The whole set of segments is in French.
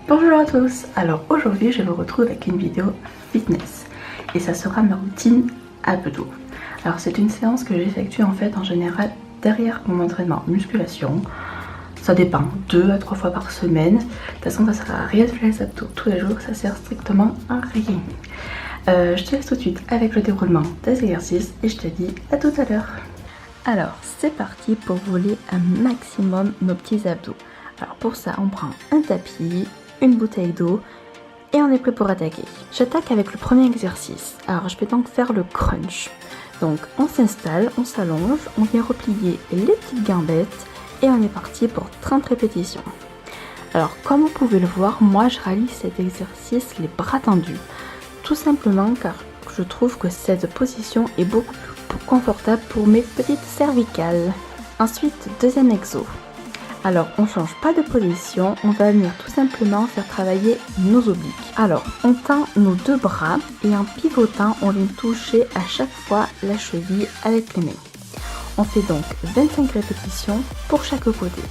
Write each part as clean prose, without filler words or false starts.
Bonjour à tous, alors aujourd'hui je vous retrouve avec une vidéo fitness et ça sera ma routine abdos. Alors c'est une séance que j'effectue en fait en général derrière mon entraînement musculation. Ça dépend, 2 à 3 fois par semaine. De toute façon ça sert à rien de faire les abdos tous les jours, ça sert strictement à rien. Je te laisse tout de suite avec le déroulement des exercices et je te dis à tout à l'heure. Alors c'est parti pour voler un maximum nos petits abdos. Alors pour ça on prend un tapis, une bouteille d'eau et on est prêt pour attaquer. J'attaque avec le premier exercice. Alors je vais donc faire le crunch. Donc on s'installe, on s'allonge, on vient replier les petites gambettes et on est parti pour 30 répétitions. Alors comme vous pouvez le voir, moi je réalise cet exercice les bras tendus. Tout simplement car je trouve que cette position est beaucoup plus confortable pour mes petites cervicales. Ensuite, deuxième exo. Alors on change pas de position, on va venir tout simplement faire travailler nos obliques. Alors on tend nos deux bras et en pivotant on vient toucher à chaque fois la cheville avec les mains. On fait donc 25 répétitions pour chaque côté.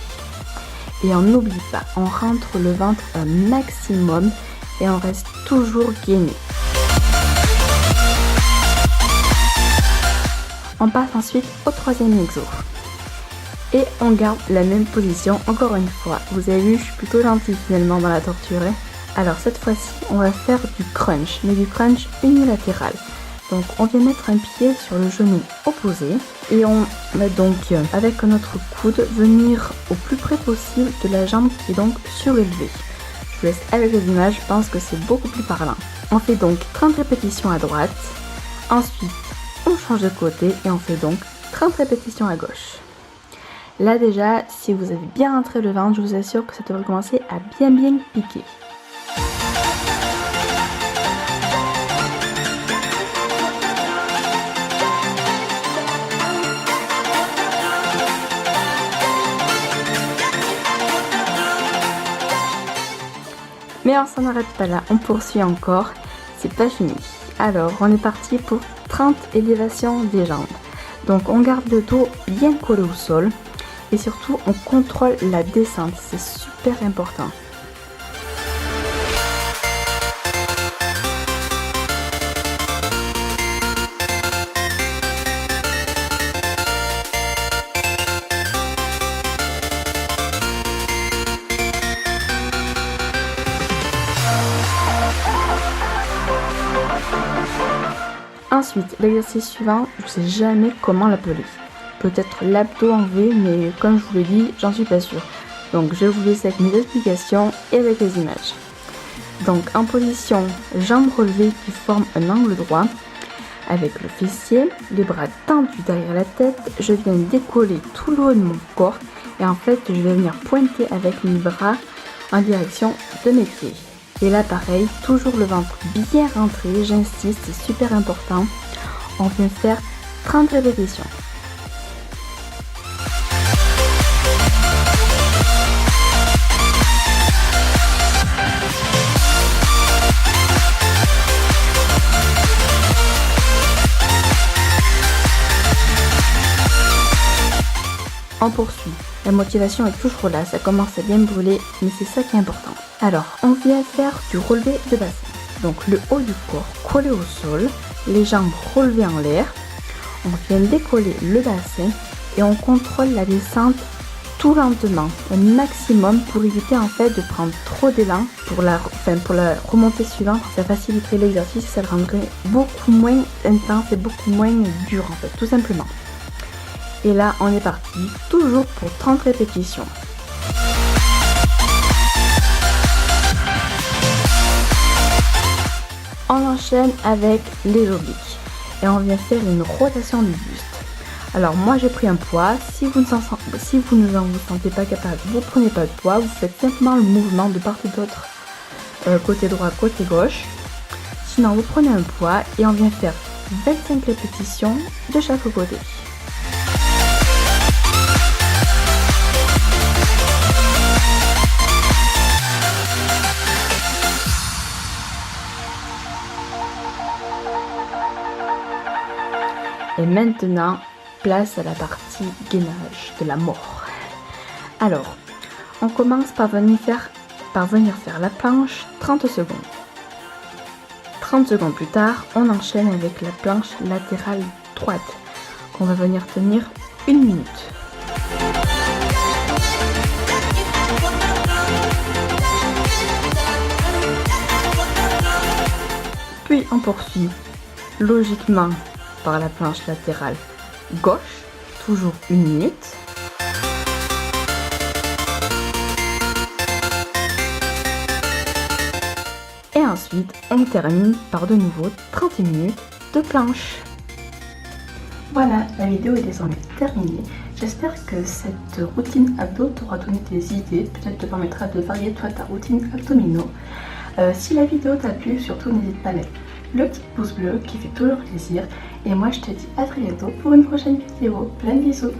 Et on n'oublie pas, on rentre le ventre un maximum et on reste toujours gainé. On passe ensuite au troisième exo. Et on garde la même position encore une fois. Vous avez vu, je suis plutôt gentille finalement dans la torture. Alors cette fois-ci, on va faire du crunch, mais du crunch unilatéral. Donc on vient mettre un pied sur le genou opposé et on va donc avec notre coude venir au plus près possible de la jambe qui est donc surélevée. Je vous laisse avec les images, je pense que c'est beaucoup plus parlant. On fait donc 30 répétitions à droite. Ensuite, on change de côté et on fait donc 30 répétitions à gauche. Là déjà, si vous avez bien rentré le ventre, je vous assure que ça devrait commencer à bien piquer. Mais on s'en arrête pas là, on poursuit encore, c'est pas fini. Alors, on est parti pour 30 élévations des jambes. Donc on garde le dos bien collé au sol. Et surtout, on contrôle la descente, c'est super important. Ensuite, l'exercice suivant, je ne sais jamais comment l'appeler. Peut-être l'abdo en V, mais comme je vous l'ai dit, j'en suis pas sûre. Donc je vous laisse avec mes explications et avec les images. Donc en position jambes relevées qui forment un angle droit, avec le fessier, les bras tendus derrière la tête, je viens décoller tout le haut de mon corps et en fait je vais venir pointer avec mes bras en direction de mes pieds. Et là pareil, toujours le ventre bien rentré, j'insiste, c'est super important. On vient faire 30 répétitions. On poursuit. La motivation est toujours là, ça commence à bien brûler, mais c'est ça qui est important. Alors, on vient faire du relevé de bassin. Donc le haut du corps collé au sol, les jambes relevées en l'air. On vient décoller le bassin et on contrôle la descente tout lentement, un maximum pour éviter en fait de prendre trop d'élan pour la remontée suivante. Ça faciliterait l'exercice, ça le rendrait beaucoup moins intense et beaucoup moins dur en fait, tout simplement. Et là, on est parti, toujours pour 30 répétitions. On enchaîne avec les obliques. Et on vient faire une rotation du buste. Alors moi j'ai pris un poids, si vous ne vous sentez pas capable, vous prenez pas de poids, vous faites simplement le mouvement de part et d'autre, côté droit, côté gauche. Sinon vous prenez un poids et on vient faire 25 répétitions de chaque côté. Et maintenant, place à la partie gainage de la mort. Alors, on commence par venir faire parvenir faire la planche 30 secondes. 30 secondes plus tard, on enchaîne avec la planche latérale droite qu'on va venir tenir 1 minute. Puis on poursuit logiquement par la planche latérale gauche, toujours 1 minute. Et ensuite, on termine par de nouveau 30 minutes de planche. Voilà, la vidéo est désormais terminée. J'espère que cette routine abdo t'aura donné des idées, peut-être te permettra de varier toi ta routine abdominaux. Si la vidéo t'a plu, surtout n'hésite pas à mettre le petit pouce bleu qui fait toujours plaisir. Et moi je te dis à très bientôt pour une prochaine vidéo. Plein de bisous.